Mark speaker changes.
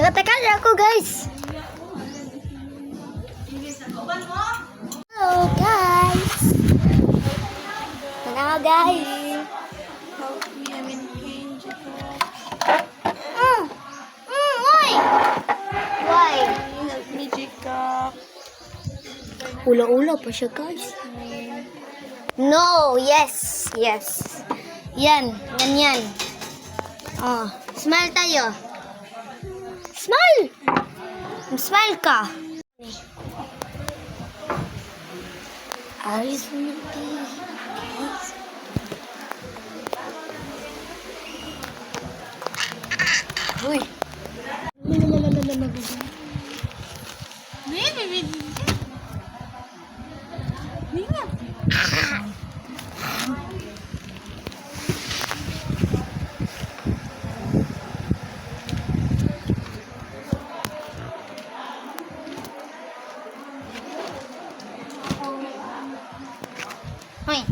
Speaker 1: Teka ako guys. Hello guys. Tara guys. Why? Ula-ula pa siya guys. No, yes. Yan. Oh, smile tayo. Smile! Smile ka. Aris mo guys. Uy. Hoy.